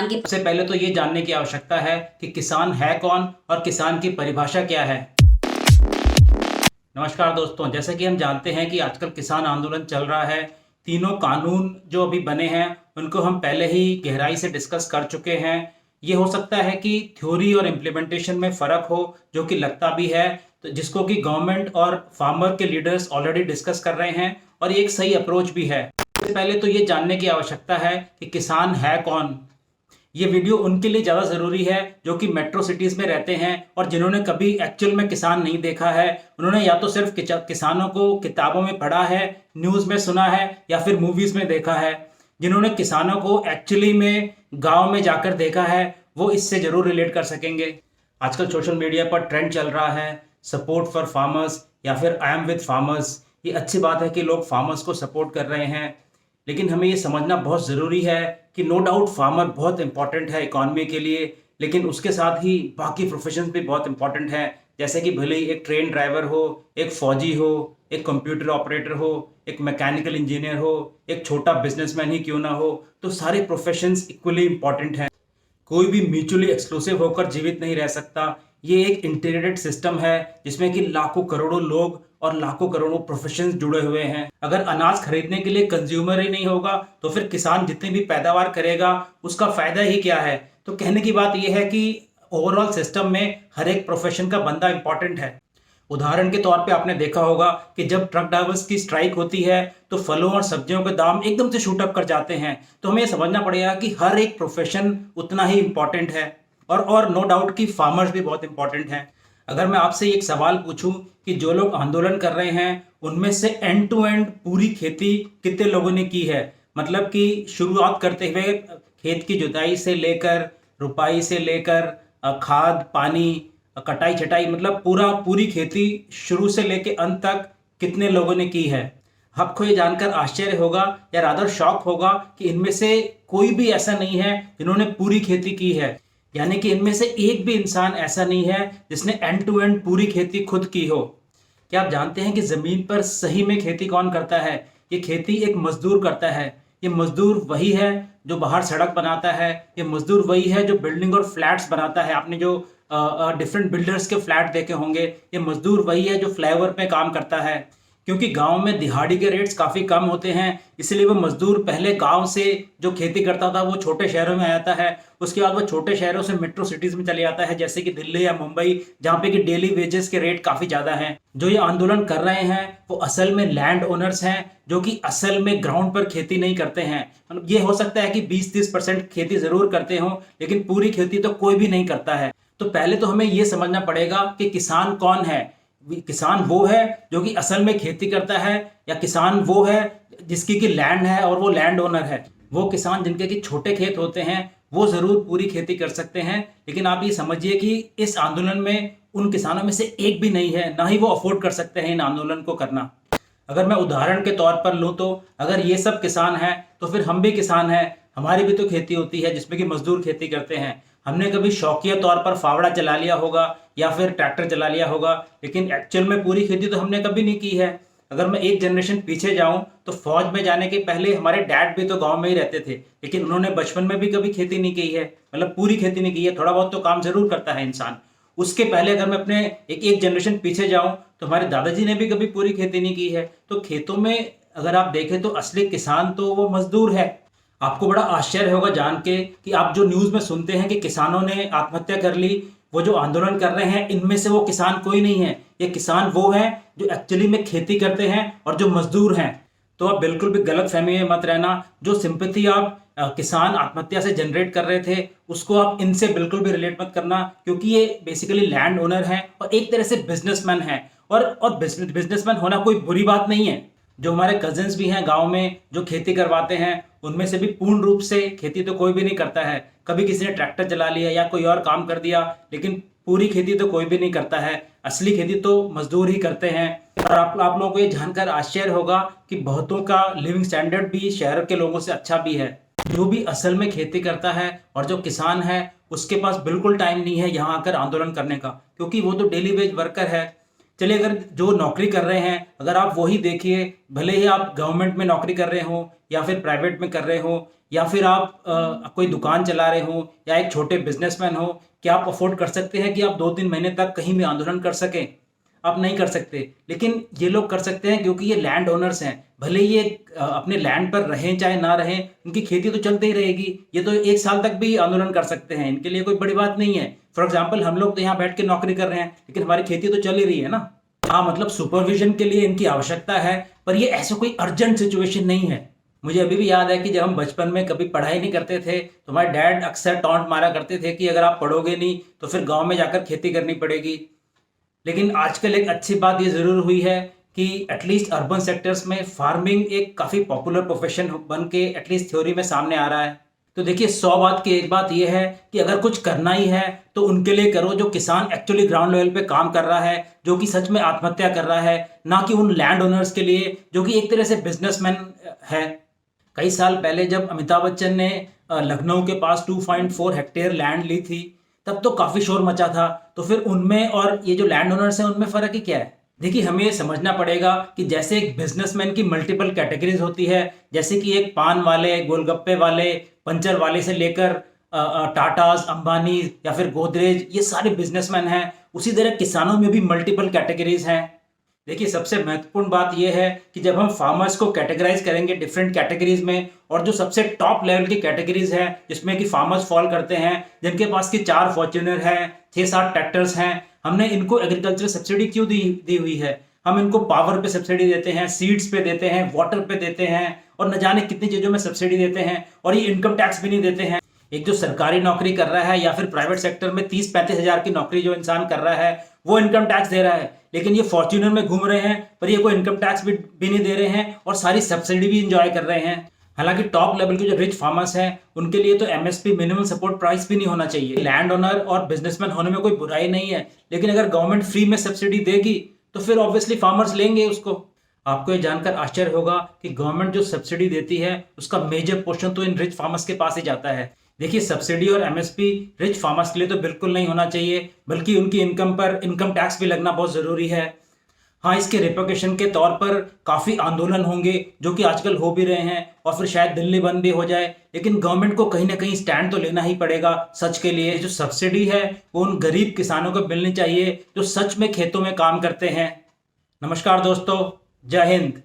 सबसे पहले तो ये जानने की आवश्यकता है कि किसान है कौन और किसान की परिभाषा क्या है। नमस्कार दोस्तों, जैसा कि हम जानते हैं कि आजकल किसान आंदोलन चल रहा है। तीनों कानून जो अभी बने हैं उनको हम पहले ही गहराई से डिस्कस कर चुके हैं। ये हो सकता है कि थ्योरी और इम्प्लीमेंटेशन में फ़र्क हो, जो कि लगता भी है, तो जिसको कि गवर्नमेंट और फार्मर के लीडर्स ऑलरेडी डिस्कस कर रहे हैं और ये एक सही अप्रोच भी है। सबसे पहले तो ये जानने की आवश्यकता है कि किसान है कौन। ये वीडियो उनके लिए ज़्यादा ज़रूरी है जो कि मेट्रो सिटीज़ में रहते हैं और जिन्होंने कभी एक्चुअल में किसान नहीं देखा है। उन्होंने या तो सिर्फ किसानों को किताबों में पढ़ा है, न्यूज़ में सुना है या फिर मूवीज़ में देखा है। जिन्होंने किसानों को एक्चुअली में गांव में जाकर देखा है वो इससे ज़रूर रिलेट कर सकेंगे। आजकल सोशल मीडिया पर ट्रेंड चल रहा है सपोर्ट फॉर फार्मर्स या फिर आई एम विद फार्मर्स। ये अच्छी बात है कि लोग फार्मर्स को सपोर्ट कर रहे हैं, लेकिन हमें ये समझना बहुत ज़रूरी है कि नो डाउट फार्मर बहुत इंपॉर्टेंट है इकॉनमी के लिए, लेकिन उसके साथ ही बाकी प्रोफेशंस भी बहुत इंपॉर्टेंट हैं। जैसे कि भले ही एक ट्रेन ड्राइवर हो, एक फौजी हो, एक कंप्यूटर ऑपरेटर हो, एक मैकेनिकल इंजीनियर हो, एक छोटा बिजनेसमैन ही क्यों ना हो, तो सारे प्रोफेशंस इक्वली इंपॉर्टेंट हैं। कोई भी म्यूचुअली एक्सक्लूसिव होकर जीवित नहीं रह सकता। ये एक इंटीग्रेटेड सिस्टम है जिसमें कि लाखों करोड़ों लोग और लाखों करोड़ों प्रोफेशंस जुड़े हुए हैं। अगर अनाज खरीदने के लिए कंज्यूमर ही नहीं होगा तो फिर किसान जितनी भी पैदावार करेगा उसका फायदा ही क्या है। तो कहने की बात यह है कि ओवरऑल सिस्टम में हर एक प्रोफेशन का बंदा इंपॉर्टेंट है। उदाहरण के तौर पे आपने देखा होगा कि जब ट्रक ड्राइवर्स की स्ट्राइक होती है तो फलों और सब्जियों के दाम एकदम से शूट अप कर जाते हैं। तो हमें ये समझना पड़ेगा कि हर एक प्रोफेशन उतना ही इंपॉर्टेंट है और नो डाउट कि फार्मर्स भी बहुत इंपॉर्टेंट हैं। अगर मैं आपसे एक सवाल पूछूं कि जो लोग आंदोलन कर रहे हैं उनमें से एंड टू एंड पूरी खेती कितने लोगों ने की है, मतलब कि शुरुआत करते हुए खेत की जुताई से लेकर रुपाई से लेकर खाद पानी कटाई छटाई, मतलब पूरी खेती शुरू से लेकर अंत तक कितने लोगों ने की है। आपको ये जानकर आश्चर्य होगा या रादर शॉक होगा कि इनमें से कोई भी ऐसा नहीं है जिन्होंने पूरी खेती की है। यानी कि इनमें से एक भी इंसान ऐसा नहीं है जिसने एंड टू एंड पूरी खेती खुद की हो। क्या आप जानते हैं कि ज़मीन पर सही में खेती कौन करता है? ये खेती एक मजदूर करता है। ये मजदूर वही है जो बाहर सड़क बनाता है। ये मजदूर वही है जो बिल्डिंग और फ्लैट्स बनाता है। आपने जो डिफरेंट बिल्डर्स के फ्लैट देखे होंगे, ये मजदूर वही है जो फ्लाईओवर पे काम करता है। क्योंकि गांव में दिहाड़ी के रेट्स काफ़ी कम होते हैं, इसलिए वो मजदूर पहले गांव से जो खेती करता था वो छोटे शहरों में आ जाता है। उसके बाद वो छोटे शहरों से मेट्रो सिटीज़ में चले जाता है, जैसे कि दिल्ली या मुंबई, जहाँ पे कि डेली वेजेस के रेट काफ़ी ज़्यादा हैं। जो ये आंदोलन कर रहे हैं वो असल में लैंड ओनर्स हैं जो कि असल में ग्राउंड पर खेती नहीं करते हैं। मतलब ये हो सकता है कि 20-30% खेती ज़रूर करते हों, लेकिन पूरी खेती तो कोई भी नहीं करता है। तो पहले तो हमें ये समझना पड़ेगा कि किसान कौन है। किसान वो है जो कि असल में खेती करता है, या किसान वो है जिसकी की लैंड है और वो लैंड ओनर है। वो किसान जिनके कि छोटे खेत होते हैं वो ज़रूर पूरी खेती कर सकते हैं, लेकिन आप ये समझिए कि इस आंदोलन में उन किसानों में से एक भी नहीं है, ना ही वो अफोर्ड कर सकते हैं इन आंदोलन को करना। अगर मैं उदाहरण के तौर पर लूँ तो अगर ये सब किसान हैं तो फिर हम भी किसान हैं। हमारी भी तो खेती होती है जिसमें कि मजदूर खेती करते हैं। हमने कभी शौकिया तौर पर फावड़ा चला लिया होगा या फिर ट्रैक्टर चला लिया होगा, लेकिन एक्चुअल में पूरी खेती तो हमने कभी नहीं की है। अगर मैं एक जनरेशन पीछे जाऊं तो फौज में जाने के पहले हमारे डैड भी तो गांव में ही रहते थे, लेकिन उन्होंने बचपन में भी कभी खेती नहीं की है, मतलब पूरी खेती नहीं की है। थोड़ा बहुत तो काम जरूर करता है इंसान। उसके पहले अगर मैं अपने एक जनरेशन पीछे जाऊं तो हमारे दादाजी ने भी कभी पूरी खेती नहीं की है। तो खेतों में अगर आप देखें तो असली किसान तो वो मजदूर है। आपको बड़ा आश्चर्य होगा जान के कि आप जो न्यूज़ में सुनते हैं कि किसानों ने आत्महत्या कर ली, वो जो आंदोलन कर रहे हैं इनमें से वो किसान कोई नहीं है। ये किसान वो हैं जो एक्चुअली में खेती करते हैं और जो मजदूर हैं। तो आप बिल्कुल भी गलत फहमी में मत रहना। जो सिंपैथी आप किसान आत्महत्या से जनरेट कर रहे थे उसको आप इनसे बिल्कुल भी रिलेट मत करना, क्योंकि ये बेसिकली लैंड ओनर हैं और एक तरह से बिजनेसमैन हैं। और बिजनेसमैन होना कोई बुरी बात नहीं है। जो हमारे कजिन्स भी हैं गांव में जो खेती करवाते हैं उनमें से भी पूर्ण रूप से खेती तो कोई भी नहीं करता है। कभी किसी ने ट्रैक्टर चला लिया या कोई और काम कर दिया, लेकिन पूरी खेती तो कोई भी नहीं करता है। असली खेती तो मजदूर ही करते हैं। और आप लोगों को ये जानकर आश्चर्य होगा कि बहुतों का लिविंग स्टैंडर्ड भी शहर के लोगों से अच्छा भी है। जो भी असल में खेती करता है और जो किसान है उसके पास बिल्कुल टाइम नहीं है यहाँ आकर आंदोलन करने का, क्योंकि वो तो डेली वेज वर्कर है। चलिए, अगर जो नौकरी कर रहे हैं अगर आप वही देखिए, भले ही आप गवर्नमेंट में नौकरी कर रहे हो या फिर प्राइवेट में कर रहे हो या फिर आप कोई दुकान चला रहे हो या एक छोटे बिजनेसमैन हो, क्या आप अफोर्ड कर सकते हैं कि आप 2-3 महीने तक कहीं भी आंदोलन कर सकें? आप नहीं कर सकते। लेकिन ये लोग कर सकते हैं क्योंकि ये लैंड ओनर्स हैं। भले ही ये अपने लैंड पर रहें चाहे ना रहें, उनकी खेती तो चलती ही रहेगी। ये तो 1 साल तक भी आंदोलन कर सकते हैं, इनके लिए कोई बड़ी बात नहीं है। फॉर एग्ज़ाम्पल हम लोग तो यहाँ बैठ के नौकरी कर रहे हैं, लेकिन हमारी खेती तो चल ही रही है ना। हाँ, मतलब सुपरविज़न के लिए इनकी आवश्यकता है, पर ये ऐसा कोई अर्जेंट सिचुएशन नहीं है। मुझे अभी भी याद है कि जब हम बचपन में कभी पढ़ाई नहीं करते थे, तो हमारे डैड अक्सर टॉन्ट मारा करते थे कि अगर आप पढ़ोगे नहीं, तो फिर गाँव में जाकर खेती करनी पड़ेगी। लेकिन आजकल एक अच्छी बात ये ज़रूर हुई है कि एटलीस्ट अर्बन सेक्टर्स में फार्मिंग एक काफ़ी पॉपुलर प्रोफेशन बन के एटलीस्ट थ्योरी में सामने आ रहा है। तो देखिए 100 बात की एक बात ये है कि अगर कुछ करना ही है तो उनके लिए करो जो किसान एक्चुअली ग्राउंड लेवल पे काम कर रहा है, जो कि सच में आत्महत्या कर रहा है, ना कि उन लैंड ओनर्स के लिए जो कि एक तरह से बिजनेसमैन है। कई साल पहले जब अमिताभ बच्चन ने लखनऊ के पास 2.4 हेक्टेयर लैंड ली थी, तब तो काफ़ी शोर मचा था। तो फिर उनमें और ये जो लैंड ओनर्स हैं उनमें फ़र्क ही क्या है? देखिए हमें ये समझना पड़ेगा कि जैसे एक बिजनेसमैन की मल्टीपल कैटेगरीज होती है, जैसे कि एक पान वाले, गोलगप्पे वाले, पंचर वाले से लेकर टाटाज, अंबानी या फिर गोदरेज, ये सारे बिजनेसमैन हैं। उसी तरह किसानों में भी मल्टीपल कैटेगरीज हैं। देखिए सबसे महत्वपूर्ण बात यह है कि जब हम फार्मर्स को कैटेगराइज करेंगे डिफरेंट कैटेगरीज में, और जो सबसे टॉप लेवल की कैटेगरीज हैं जिसमें कि फार्मर्स फॉल करते हैं, जिनके पास की 4 फॉर्च्यूनर हैं, 6-7 ट्रैक्टर्स हैं, हमने इनको एग्रीकल्चर सब्सिडी क्यों दी हुई है? हम इनको पावर पे सब्सिडी देते हैं, सीड्स पे देते हैं, वाटर पे देते हैं और न जाने कितनी चीज़ों में सब्सिडी देते हैं, और ये इनकम टैक्स भी नहीं देते हैं। एक जो सरकारी नौकरी कर रहा है या फिर प्राइवेट सेक्टर में 30-35 हज़ार की नौकरी जो इंसान कर रहा है, वो इनकम टैक्स दे रहा है। लेकिन ये फॉर्च्यूनर में घूम रहे हैं, पर ये कोई इनकम टैक्स भी नहीं दे रहे हैं और सारी सब्सिडी भी इंजॉय कर रहे हैं। हालांकि टॉप लेवल के जो रिच फार्मर्स हैं, उनके लिए तो एमएसपी मिनिमम सपोर्ट प्राइस भी नहीं होना चाहिए। लैंड ओनर और बिजनेसमैन होने में कोई बुराई नहीं है, लेकिन अगर गवर्नमेंट फ्री में सब्सिडी देगी तो फिर ऑब्वियसली फार्मर्स लेंगे उसको। आपको ये जानकर आश्चर्य होगा कि गवर्नमेंट जो सब्सिडी देती है उसका मेजर पोर्शन तो इन रिच फार्मर्स के पास ही जाता है। देखिए सब्सिडी और एमएसपी रिच फार्मर्स के लिए तो बिल्कुल नहीं होना चाहिए, बल्कि उनकी इनकम पर इनकम टैक्स भी लगना बहुत ज़रूरी है। हाँ, इसके रिपोर्केशन के तौर पर काफ़ी आंदोलन होंगे जो कि आजकल हो भी रहे हैं, और फिर शायद दिल्ली बंद भी हो जाए, लेकिन गवर्नमेंट को कहीं ना कहीं स्टैंड तो लेना ही पड़ेगा सच के लिए। जो सब्सिडी है वो उन गरीब किसानों को मिलनी चाहिए जो सच में खेतों में काम करते हैं। नमस्कार दोस्तों, जय हिंद।